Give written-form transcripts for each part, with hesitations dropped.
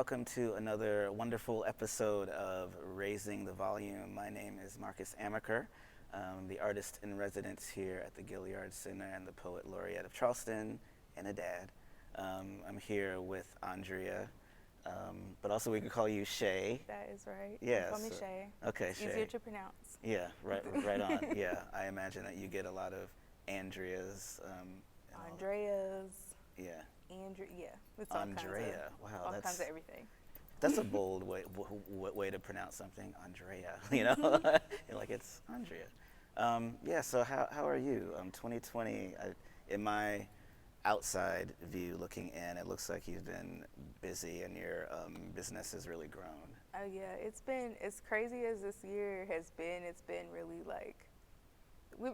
welcome to another wonderful episode of Raising the Volume. My name is Marcus Amaker, the artist in residence here at the Gilliard Center and the poet laureate of Charleston, and a dad. I'm here with Andrea, but also we could call you Shay. That is right. Yeah. Call me Shay. Okay, Shay. Easier to pronounce. Yeah, right on. Yeah, I imagine that you get a lot of Andreas. Andreas. Yeah. Yeah. It's all Andrea. All kinds of everything. That's a bold way to pronounce something, Andrea. You know, you're like, it's Andrea. Yeah. So how are you? 2020. In my outside view, looking in, it looks like you've been busy and your business has really grown. Oh yeah, it's been as crazy as this year has been. It's been really like.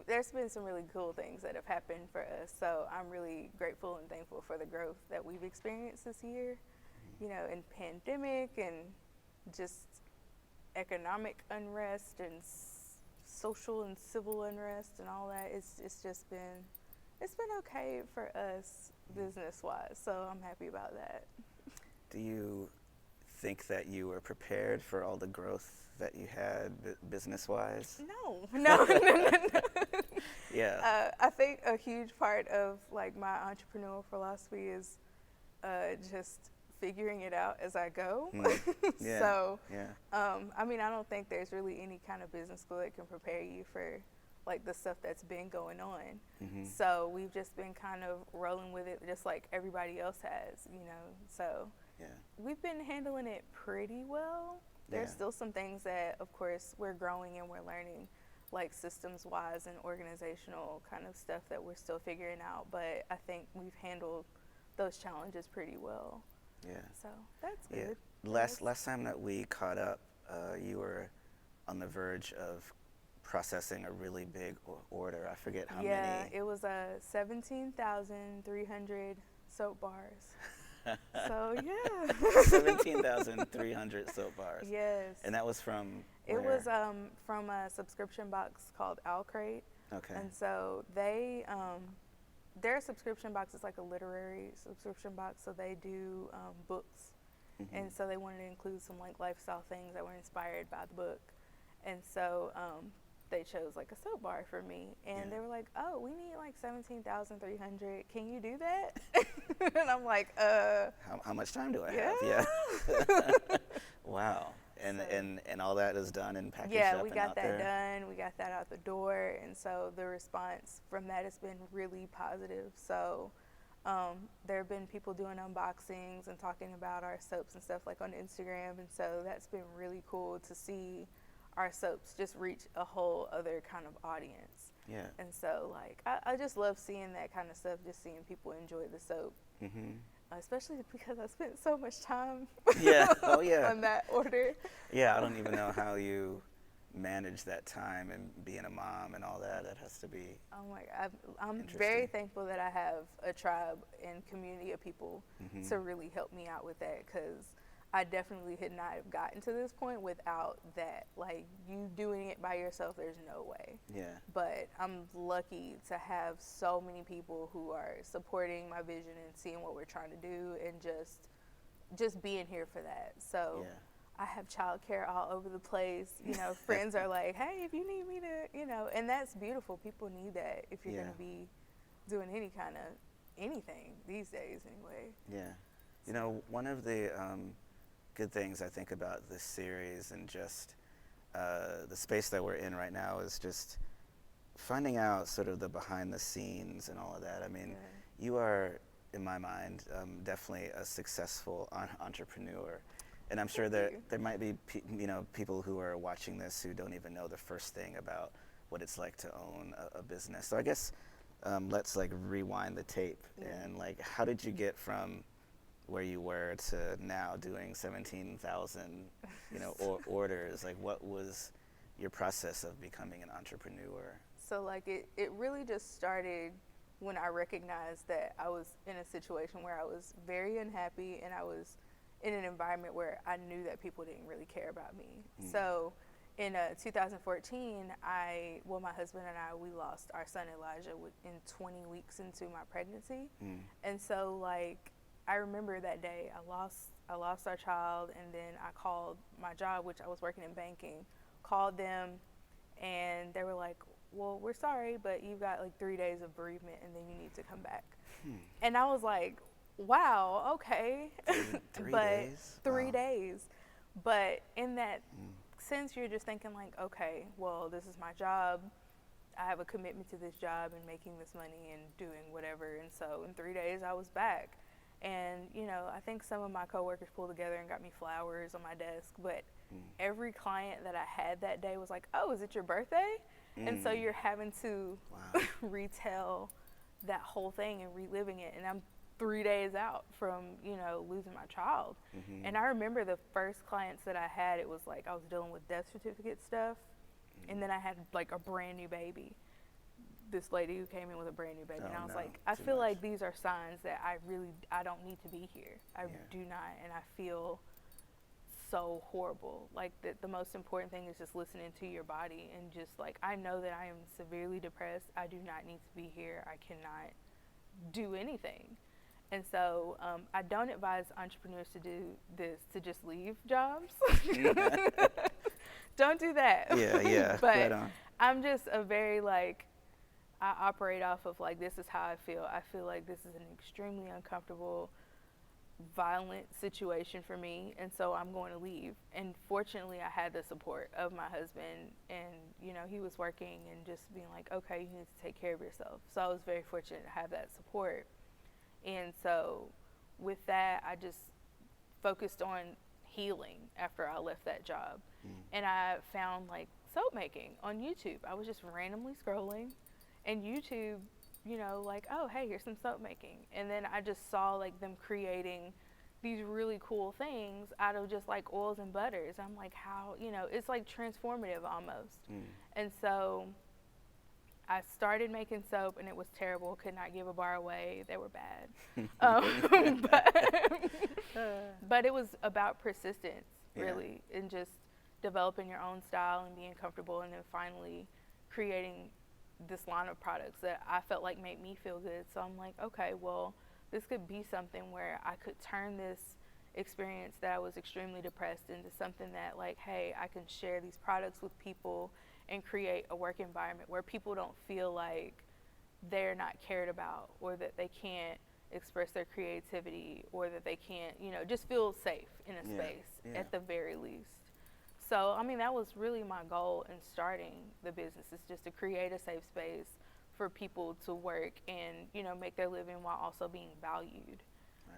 There's been some really cool things that have happened for us, so I'm really grateful and thankful for the growth that we've experienced this year, you know, in pandemic and just economic unrest and social and civil unrest and all that. It's been okay for us business-wise, so I'm happy about that. Do you think that you were prepared for all the growth that you had business-wise? No. Yeah. I think a huge part of like my entrepreneurial philosophy is just figuring it out as I go. Yeah. So, yeah. I mean, I don't think there's really any kind of business school that can prepare you for like the stuff that's been going on. Mm-hmm. So we've just been kind of rolling with it just like everybody else has, you know. So Yeah. we've been handling it pretty well. There's still some things that, of course, we're growing and we're learning, like systems-wise and organizational kind of stuff that we're still figuring out. But I think we've handled those challenges pretty well. Yeah. So that's good. Yeah. Last time that we caught up, you were on the verge of processing a really big order. I forget how many. Yeah, it was 17,300 soap bars. So yeah. 17,300 soap bars. Yes. And that was from It where? was from a subscription box called Laureate. Okay. And so they their subscription box is like a literary subscription box, so they do books. Mm-hmm. And so they wanted to include some like lifestyle things that were inspired by the book. And so they chose like a soap bar for me, and they were like, "Oh, we need like 17,300. Can you do that?" And I'm like, How much time do I have? Yeah. Wow. And all that is done and packaged up. Yeah, we and got out that there. done. We got that out the door, and so the response from that has been really positive. So there have been people doing unboxings and talking about our soaps and stuff like on Instagram, and so that's been really cool to see our soaps just reach a whole other kind of audience. Yeah. And so like I just love seeing that kind of stuff, just seeing people enjoy the soap. Mm-hmm. Especially because I spent so much time Yeah. Oh yeah. on that order. Yeah, I don't even know how you manage that time and being a mom and all that. That has to be. Oh my God, I'm Interesting. very thankful that I have a tribe and community of people Mm-hmm. to really help me out with that, because I definitely had not have gotten to this point without that. Like, you doing it by yourself, there's no way. Yeah. But I'm lucky to have so many people who are supporting my vision and seeing what we're trying to do, and just being here for that. So Yeah. I have childcare all over the place. You know, friends are like, "Hey, if you need me to," you know, and that's beautiful. People need that if you're going to be doing any kind of anything these days anyway. Yeah. You know, one of the good things I think about this series and just the space that we're in right now is just finding out sort of the behind the scenes and all of that. I mean, you are, in my mind, definitely a successful entrepreneur. And I'm sure there might be people who are watching this who don't even know the first thing about what it's like to own a business. So I guess let's like rewind the tape and like, how did you get from where you were to now doing 17,000 orders? Like, what was your process of becoming an entrepreneur? So like it really just started when I recognized that I was in a situation where I was very unhappy, and I was in an environment where I knew that people didn't really care about me. So in 2014, my husband and I, we lost our son Elijah in 20 weeks into my pregnancy. And so like I remember that day I lost our child, and then I called my job, which I was working in banking, called them, and they were like, well, we're sorry, but you've got like 3 days of bereavement and then you need to come back. And I was like, wow, okay. Three but days? 3 days. But in that sense, you're just thinking like, okay, well, this is my job. I have a commitment to this job and making this money and doing whatever. And so in 3 days, I was back. And, you know, I think some of my coworkers pulled together and got me flowers on my desk. But every client that I had that day was like, oh, is it your birthday? And so you're having to retell that whole thing and reliving it. And I'm 3 days out from, you know, losing my child. And I remember the first clients that I had, it was like I was dealing with death certificate stuff. And then I had like a brand new baby. This lady who came in with a brand new baby. And I was like, I feel like these are signs that I don't need to be here. I do not. And I feel so horrible. Like the most important thing is just listening to your body and just like, I know that I am severely depressed. I do not need to be here. I cannot do anything. And so I don't advise entrepreneurs to do this, to just leave jobs. Don't do that. Yeah. But right on. I'm just a very like, I operate off of like, this is how I feel. I feel like this is an extremely uncomfortable, violent situation for me, and so I'm going to leave. And fortunately, I had the support of my husband, and you know, he was working and just being like, okay, you need to take care of yourself. So I was very fortunate to have that support. And so with that, I just focused on healing after I left that job. And I found like soap making on YouTube. I was just randomly scrolling, and YouTube, you know, like, oh, hey, here's some soap making. And then I just saw like them creating these really cool things out of just like oils and butters. I'm like, how, you know, it's like transformative almost. And so I started making soap, and it was terrible. Could not give a bar away. They were bad. But it was about persistence, really, and just developing your own style and being comfortable, and then finally creating this line of products that I felt like made me feel good. So I'm like, okay, well, this could be something where I could turn this experience that I was extremely depressed into something that like, hey, I can share these products with people and create a work environment where people don't feel like they're not cared about, or that they can't express their creativity, or that they can't, you know, just feel safe in a space at the very least. So, I mean, that was really my goal in starting the business, is just to create a safe space for people to work and, you know, make their living while also being valued.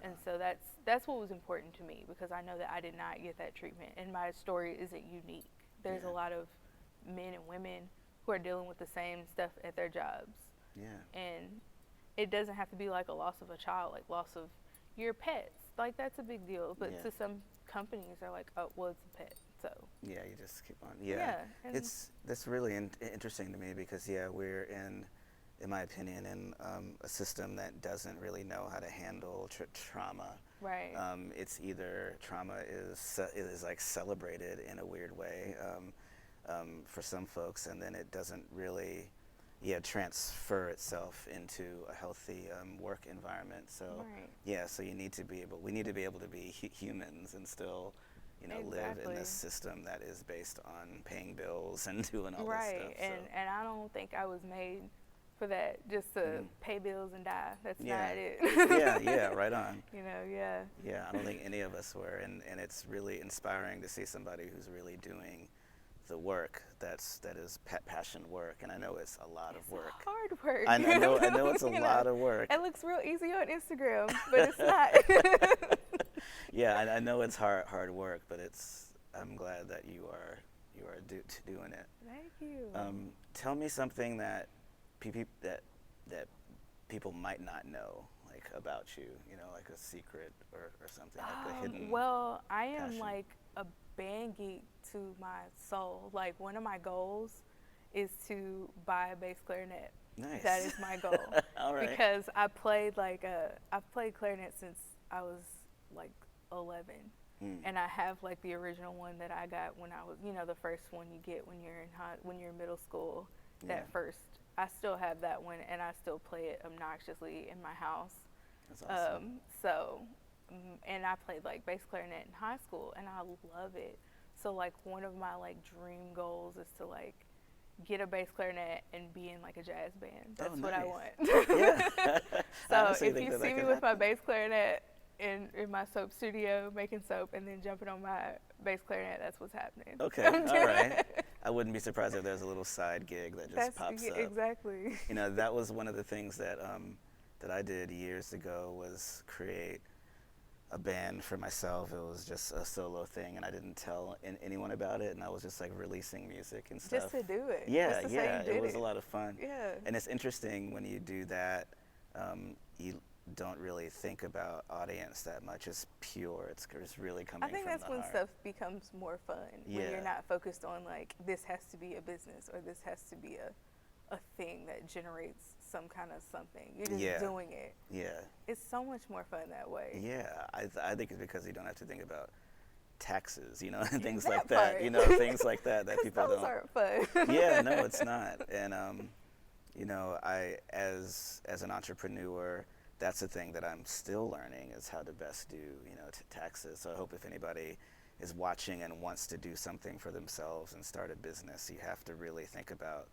And so that's what was important to me, because I know that I did not get that treatment, and my story isn't unique. There's a lot of men and women who are dealing with the same stuff at their jobs. And it doesn't have to be like a loss of a child, like loss of your pets. Like, that's a big deal. But to some companies, they're like, oh, well, it's a pet. So you just keep on. That's really interesting to me, because we're in my opinion, in a system that doesn't really know how to handle trauma. Right. It's either trauma is like celebrated in a weird way for some folks, and then it doesn't really transfer itself into a healthy work environment. So so we need to be able to be humans and still, you know, live in this system that is based on paying bills and doing all this stuff. And I don't think I was made for that, just to pay bills and die. That's not it. Right on. You know, I don't think any of us were, and it's really inspiring to see somebody who's really doing the work that is passion work. And I know it's a lot of work. It's hard work. I know it's a lot of work. It looks real easy on Instagram, but it's not. I know it's hard work, but I'm glad that you are doing it. Thank you. Tell me something that people might not know, like, about you, you know, like a secret or something, like a hidden well, I am passion. like a band geek to my soul. Like, one of my goals is to buy a bass clarinet. Nice. That is my goal. All right. Because I've played clarinet since I was like 11. And I have like the original one that I got when I was, you know, the first one you get when you're in middle school. That first, I still have that one, and I still play it obnoxiously in my house. That's awesome. So and I played like bass clarinet in high school, and I love it. So like one of my like dream goals is to like get a bass clarinet and be in like a jazz band. That's what I want. Yeah. So if you see me with my bass clarinet in my soap studio making soap and then jumping on my bass clarinet, that's what's happening. Okay, all right. I wouldn't be surprised if there's a little side gig that just pops up. Exactly. You know, that was one of the things that that I did years ago, was create a band for myself. It was just a solo thing, and I didn't tell anyone about it, and I was just like releasing music and stuff. Just to do it. Yeah, just to yeah, say you did it was a lot of fun. Yeah. And it's interesting when you do that, you don't really think about audience that much. It's pure. It's really coming from the heart. I think that's when stuff becomes more fun. Yeah. When you're not focused on like, this has to be a business or this has to be a thing that generates some kind of something. You're just doing it. Yeah. It's so much more fun that way. Yeah, I think it's because you don't have to think about taxes, you know, and things That like that. part. You know, things like that people those don't. aren't fun. Yeah, no, it's not. And you know, I as an entrepreneur, that's the thing that I'm still learning, is how to best do, you know, taxes. So I hope if anybody is watching and wants to do something for themselves and start a business, you have to really think about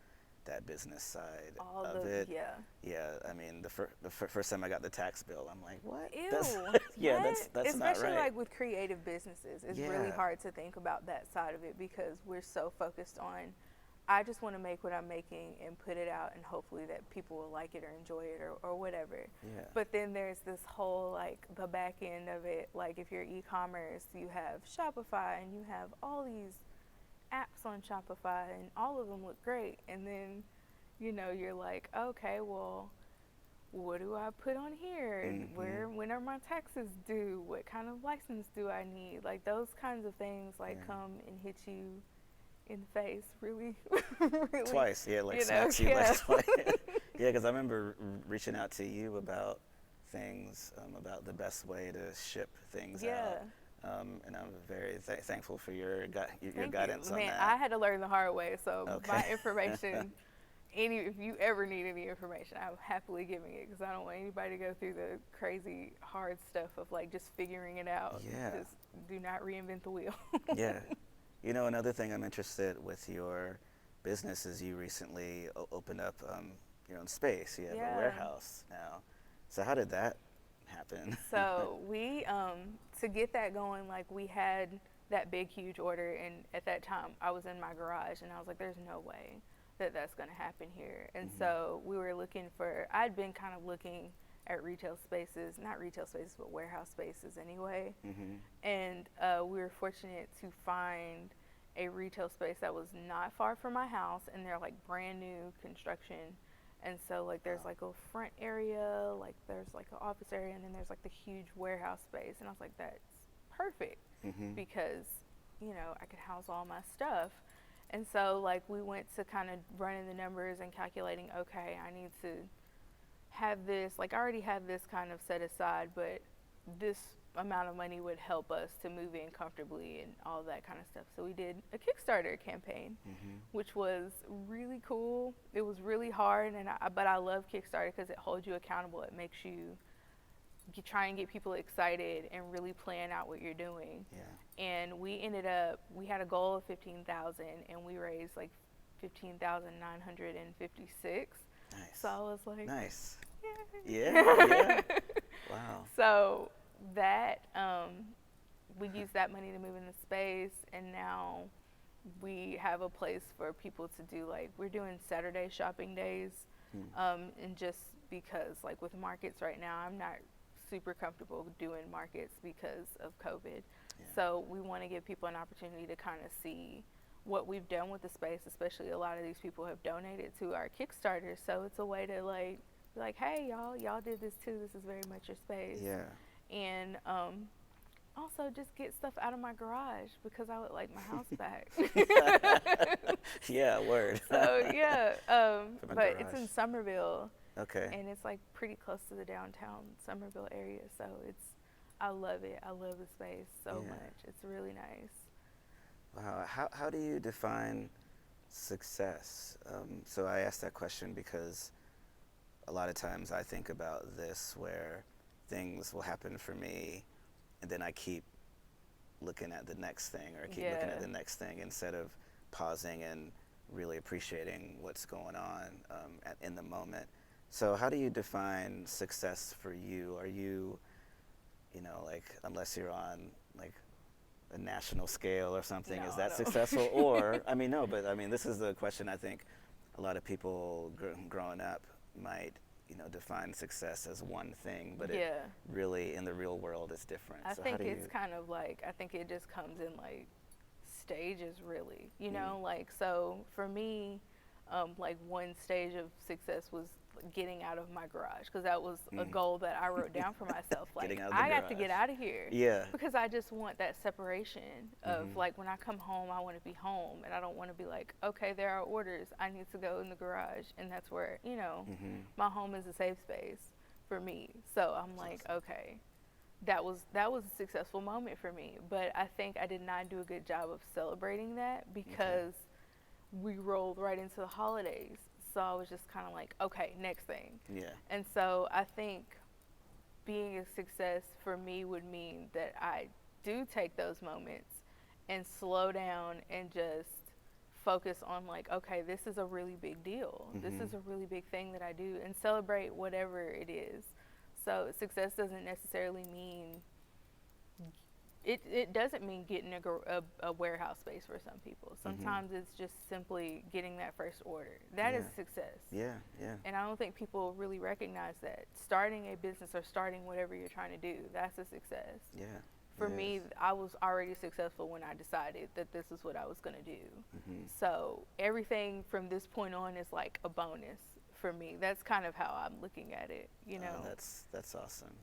that business side of it. Yeah. Yeah, I mean, the first time I got the tax bill, I'm like, what? Ew. That's not Especially right. Especially like with creative businesses, it's really Yeah. hard to think about that side of it because we're so focused on, I just want to make what I'm making and put it out and hopefully that people will like it or enjoy it or whatever. Yeah. But then there's this whole like the back end of it. Like if you're e-commerce, you have Shopify and you have all these apps on Shopify and all of them look great. And then, you know, you're like, okay, well, what do I put on here? And when are my taxes due? What kind of license do I need? Like those kinds of things like come and hit you in the face really, really twice, yeah, like you smacks know, you like twice. Yeah, because I remember reaching out to you about things, about the best way to ship things out. And I'm very thankful for your guidance on Man, that. I had to learn the hard way, so Okay. my information, if you ever need any information, I'm happily giving it because I don't want anybody to go through the crazy hard stuff of like just figuring it out. Yeah. Just do not reinvent the wheel. Yeah. You know, another thing I'm interested with your business is you recently opened up your own space. You have a warehouse now. So how did that happen? So we, to get that going, like we had that big, huge order, and at that time I was in my garage, and I was like, there's no way that that's going to happen here. And so we were looking for, I'd been kind of looking at retail spaces, not retail spaces, but warehouse spaces anyway. And we were fortunate to find a retail space that was not far from my house, and they're like brand new construction. And so like there's like a front area, like there's like an office area, and then there's like the huge warehouse space. And I was like, that's perfect because, you know, I could house all my stuff. And so like we went to kind of running the numbers and calculating, okay, I need to have this, like I already have this kind of set aside, but this amount of money would help us to move in comfortably and all that kind of stuff. So we did a Kickstarter campaign, which was really cool. It was really hard, but I love Kickstarter because it holds you accountable. It makes you try and get people excited and really plan out what you're doing. Yeah. And we had a goal of 15,000 and we raised like 15,956. Nice. So I was like, nice. Yeah. Yeah. Wow. So that we used that money to move into space, and now we have a place for people to do, like, we're doing Saturday shopping days, and just because like with markets right now, I'm not super comfortable doing markets because of COVID. So we want to give people an opportunity to kind of see what we've done with the space, especially a lot of these people have donated to our Kickstarter. So it's a way to like be like, hey, y'all did this too. This is very much your space. Yeah. And also just get stuff out of my garage because I would like my house back. Yeah, word. So yeah, but garage. it's in Somerville. Okay. And it's like pretty close to the downtown Somerville area. So I love it. I love the space so much. It's really nice. Wow. How do you define success? So I asked that question because a lot of times I think about this where things will happen for me and then I keep looking at the next thing, or keep looking at the next thing, instead of pausing and really appreciating what's going on in the moment. So how do you define success for you? Are you, like, unless you're on like a national scale or something, is that successful? Or, this is the question I think a lot of people growing up might, define success as one thing, but it really, in the real world, is different. I think it's kind of like, I think it just comes in like stages, really, like, so for me, like one stage of success was getting out of my garage, because that was a goal that I wrote down for myself. Like, I got to get out of here. Yeah. Because I just want that separation of like, when I come home, I want to be home, and I don't want to be like, okay, there are orders, I need to go in the garage, and that's where, my home is a safe space for me. So I'm like, okay, that was a successful moment for me. But I think I did not do a good job of celebrating that, because we rolled right into the holidays. So I was just kind of like, okay, next thing. Yeah. And so I think being a success for me would mean that I do take those moments and slow down and just focus on like, okay, this is a really big deal. This is a really big thing that I do, and celebrate whatever it is. So success doesn't necessarily mean, it doesn't mean getting a warehouse space for some people. Sometimes it's just simply getting that first order. That is success. Yeah, yeah. And I don't think people really recognize that. Starting a business or starting whatever you're trying to do, that's a success. Yeah. For me, I was already successful when I decided that this is what I was going to do. So everything from this point on is like a bonus for me. That's kind of how I'm looking at it, That's awesome.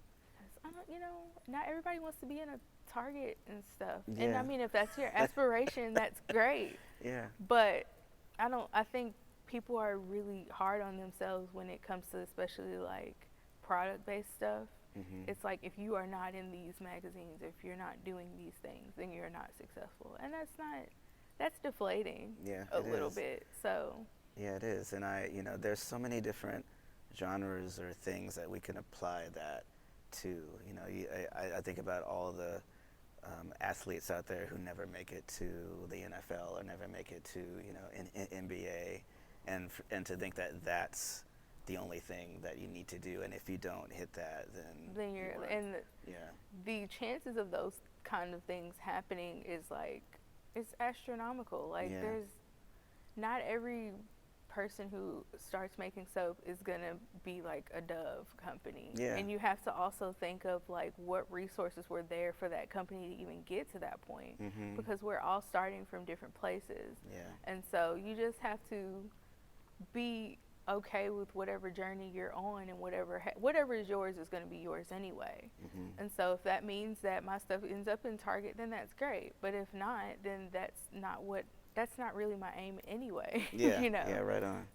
Not everybody wants to be in a Target and stuff. Yeah. And if that's your aspiration, that's great. Yeah. But I think people are really hard on themselves when it comes to especially like product-based stuff. It's like, if you are not in these magazines, if you're not doing these things, then you're not successful. And that's deflating a little bit. So. Yeah, it is. And there's so many different genres or things that we can apply that to. I think about all the athletes out there who never make it to the NFL or never make it to NBA, and to think that that's the only thing that you need to do, and if you don't hit that, then you're the chances of those kind of things happening is like, it's astronomical. Like, there's not every person who starts making soap is gonna be like a Dove company. And you have to also think of like what resources were there for that company to even get to that point, because we're all starting from different places. And so you just have to be okay with whatever journey you're on, and whatever is yours is going to be yours anyway. And so if that means that my stuff ends up in Target, then that's great. But if not, then that's not really my aim anyway. Yeah. Yeah, right on.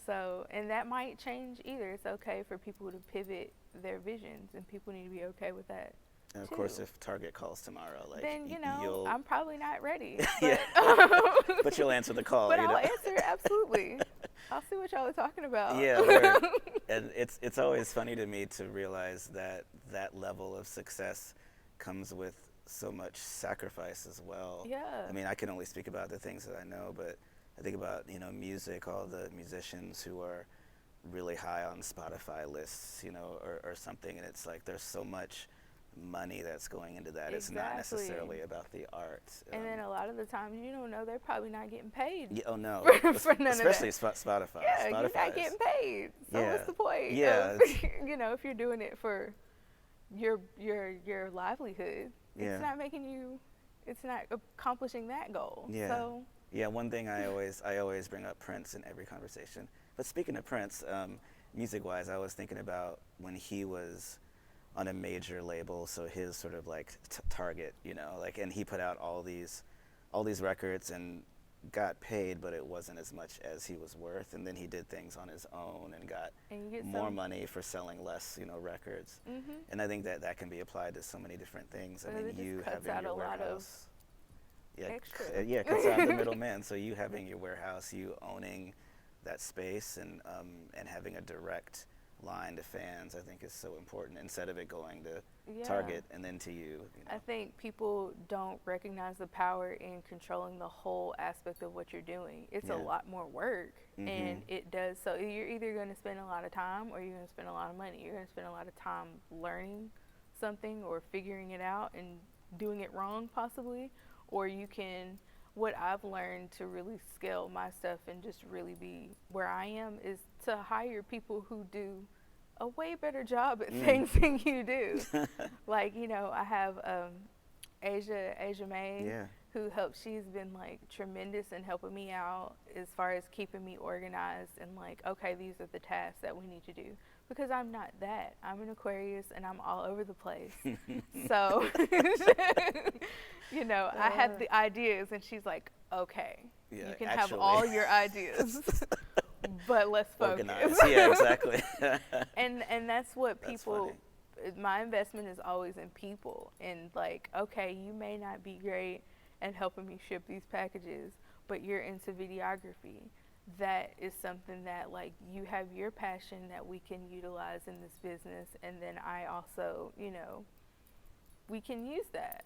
So, and that might change either. It's okay for people to pivot their visions, and people need to be okay with that. And of course, if Target calls tomorrow, like, then I'm probably not ready. But you'll answer the call. But I'll answer, absolutely. I'll see what y'all are talking about. Yeah, and it's always funny to me to realize that that level of success comes with so much sacrifice as well. Yeah. I can only speak about the things that I know, but I think about music, all the musicians who are really high on Spotify lists, or something, and it's like there's so much money that's going into that. Exactly. It's not necessarily about the art. And then a lot of the times, they're probably not getting paid. Yeah, oh no, for none especially of that. Spotify. Yeah, you're not getting paid. So what's the point? Yeah, if you're doing it for your livelihood, it's not making you. It's not accomplishing that goal. Yeah. So. Yeah, one thing I always bring up Prince in every conversation. But speaking of Prince, music-wise, I was thinking about when he was on a major label, so his sort of like Target, and he put out all these records and got paid, but it wasn't as much as he was worth. And then he did things on his own and got more money for selling less, records. And I think that can be applied to so many different things. You having your warehouse. It cuts out the middleman. So you having your warehouse, you owning that space, and having a direct line to fans, I think is so important, instead of it going to Target and then to you. I think people don't recognize the power in controlling the whole aspect of what you're doing. It's a lot more work, and it does. So you're either going to spend a lot of time or you're going to spend a lot of money. You're going to spend a lot of time learning something or figuring it out and doing it wrong possibly, or you can, what I've learned to really scale my stuff and just really be where I am is to hire people who do a way better job at things than you do. Like, you know, I have Asia May, who helps. She's been like tremendous in helping me out as far as keeping me organized and like, okay, these are the tasks that we need to do. Because I'm not that. I'm an Aquarius and I'm all over the place. So, you know, I have the ideas and she's like, okay, you can have all your ideas, but let's focus. Organize. Yeah, exactly. and that's what people, my investment is always in people. And like, okay, you may not be great at helping me ship these packages, but you're into videography. That is something that like you have your passion that we can utilize in this business, and then I also, you know, we can use that.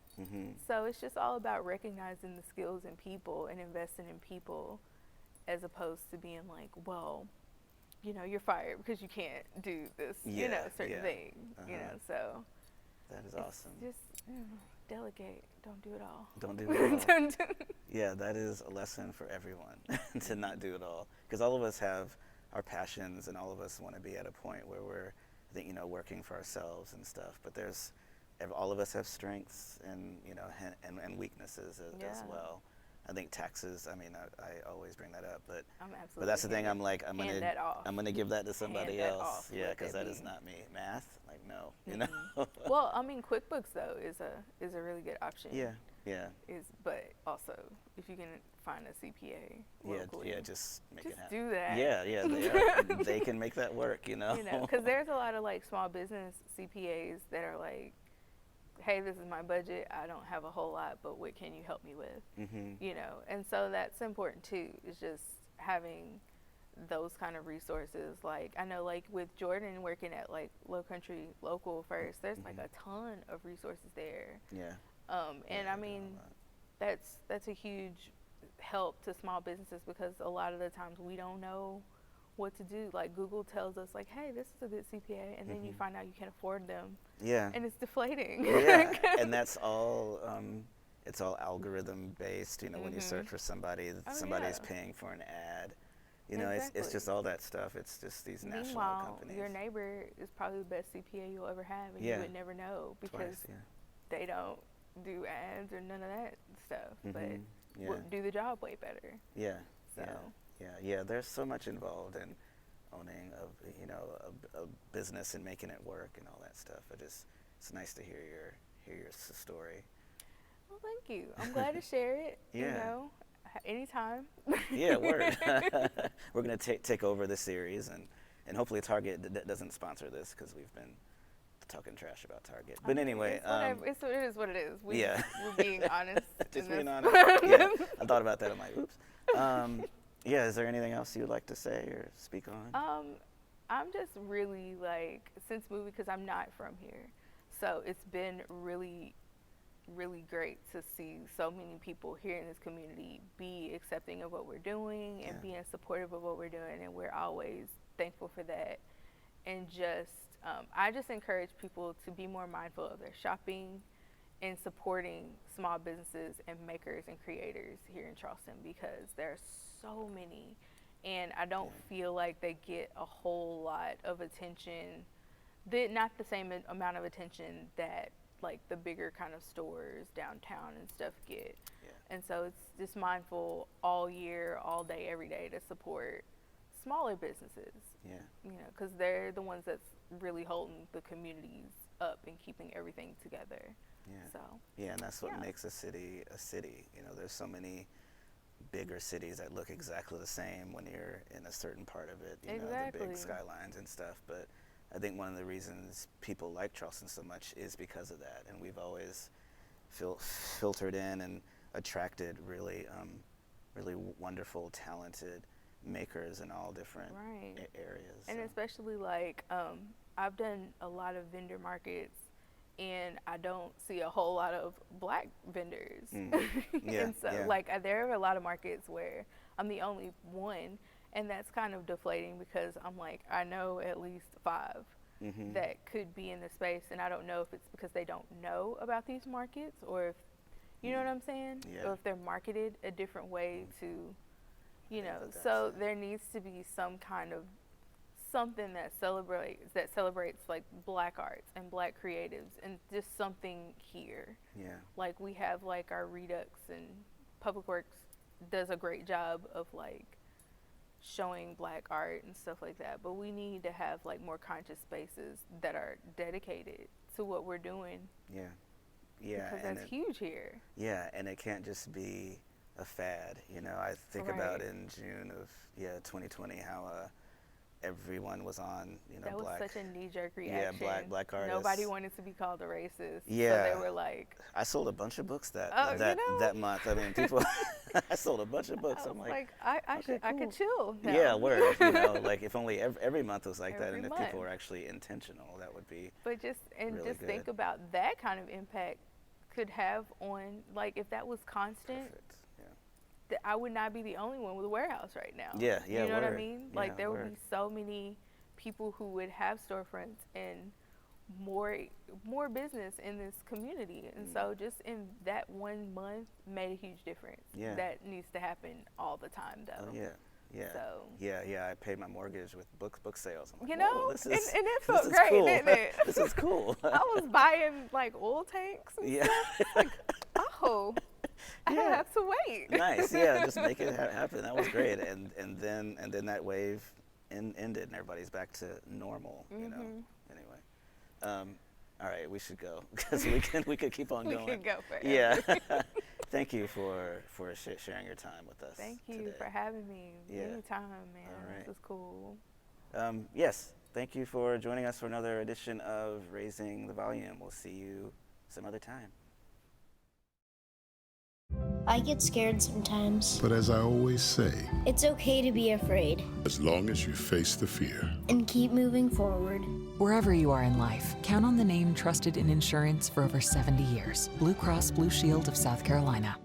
So it's just all about recognizing the skills in people and investing in people, as opposed to being like, well, you know, you're fired because you can't do this, you know, certain thing, you know. So that is awesome. Just delegate. Don't do it all. Don't do it all. Yeah, that is a lesson for everyone to not do it all, because all of us have our passions and all of us want to be at a point where we're, I think, you know, working for ourselves and stuff. But all of us have strengths and, you know, and weaknesses as well. I think taxes, I mean, I always bring that up, but that's the thing. I'm like, I'm gonna give that to somebody else. Yeah, because that is not me. Math, like, no, you know. Well, I mean, QuickBooks though is a really good option. Yeah. But also, if you can find a CPA locally, just make it happen. Do that. Yeah, they can make that work, you know. You know, because there's a lot of like small business CPAs that are like, hey, this is my budget. I don't have a whole lot, but what can you help me with? You know, and so that's important too. Is just having those kind of resources. Like I know, like with Jordan working at like Low Country Local First, there's like a ton of resources there. And I mean, that's a huge help to small businesses, because a lot of the times we don't know what to do. Like Google tells us like, hey, this is a good CPA, and then you find out you can't afford them. And it's deflating. And that's all it's all algorithm based, you know. When you search for somebody, somebody's paying for an ad, you know. It's just all that stuff. It's just these national companies. Your neighbor is probably the best CPA you'll ever have, and you would never know because they don't do ads or none of that stuff, but do the job way better. Yeah, there's so much involved in owning a business and making it work and all that stuff. It's nice to hear your story. Well, thank you. I'm glad to share it. You know, anytime. Yeah, word. We're gonna take over the series, and hopefully Target doesn't sponsor this, because we've been talking trash about Target. But anyway, it is what it is. We're being honest. Just being honest. Yeah, I thought about that. I'm like, oops. Yeah, is there anything else you'd like to say or speak on? I'm just really like, since moving, because I'm not from here, so it's been really, really great to see so many people here in this community be accepting of what we're doing and being supportive of what we're doing, and we're always thankful for that. And just, I just encourage people to be more mindful of their shopping and supporting small businesses and makers and creators here in Charleston, because there are so many, and I don't feel like they get a whole lot of attention. Not the same amount of attention that like the bigger kind of stores downtown and stuff get. And so it's just mindful all year, all day, every day to support smaller businesses. You know, because they're the ones that's really holding the communities up and keeping everything together. And that's what makes a city a city. You know, there's so many bigger cities that look exactly the same when you're in a certain part of it, you know, the big skylines and stuff. But I think one of the reasons people like Charleston so much is because of that, and we've always filtered in and attracted really wonderful, talented makers in all different areas. And especially like I've done a lot of vendor markets and I don't see a whole lot of black vendors. Yeah, And so, yeah. like, there are a lot of markets where I'm the only one, and that's kind of deflating because I'm like, I know at least 5 that could be in the space, and I don't know if it's because they don't know about these markets or if, you know what I'm saying? Yeah. Or if they're marketed a different way to, you know, that's so it. there needs to be some kind of something that celebrates like black arts and black creatives and just something here. Yeah. Like we have like our Redux, and Public Works does a great job of like showing black art and stuff like that, but we need to have like more conscious spaces that are dedicated to what we're doing. Yeah. Yeah. Because and that's huge here. Yeah, and it can't just be a fad. You know, I think about in June of 2020 how everyone was on, you know, that was black. such a knee-jerk reaction. Yeah, black artists. Nobody wanted to be called a racist. Yeah. So they were like, I sold a bunch of books that you know? month. I mean, people. I sold a bunch of books. I I'm was like, I cool. could chill now. Yeah, word. You know, like if only every month was like that, Every and if month. people were actually intentional, that would be. But just really think good. about that kind of impact could have on, like, if that was constant, Perfect. Yeah. I would not be the only one with a warehouse right now. Yeah, yeah, You know what I word. mean? Yeah, Like there would word. be so many people who would have storefronts and more business in this community, and so just in that 1 month made a huge difference. Yeah. That needs to happen all the time, though. Oh, yeah. Yeah. So. Yeah. I paid my mortgage with book sales. I'm like, You know, whoa, this is, and it this felt is great, cool. didn't it? This is cool. I was buying like oil tanks and Yeah. stuff. Oh, I Yeah. have to wait. Nice. Yeah. Just make it happen. That was great. And then that wave ended, and everybody's back to normal. You know. Anyway. All right, we should go because we could keep on We going. could go forever. Yeah. Thank you for sharing your time with us. Thank you today. for having me. Yeah. Anytime, man. All right. This is cool. Yes, thank you for joining us for another edition of Raising the Volume. We'll see you some other time. I get scared sometimes. But as I always say, It's okay to be afraid as long as you face the fear. and keep moving forward. Wherever you are in life, count on the name trusted in insurance for over 70 years. BlueCross BlueShield of South Carolina.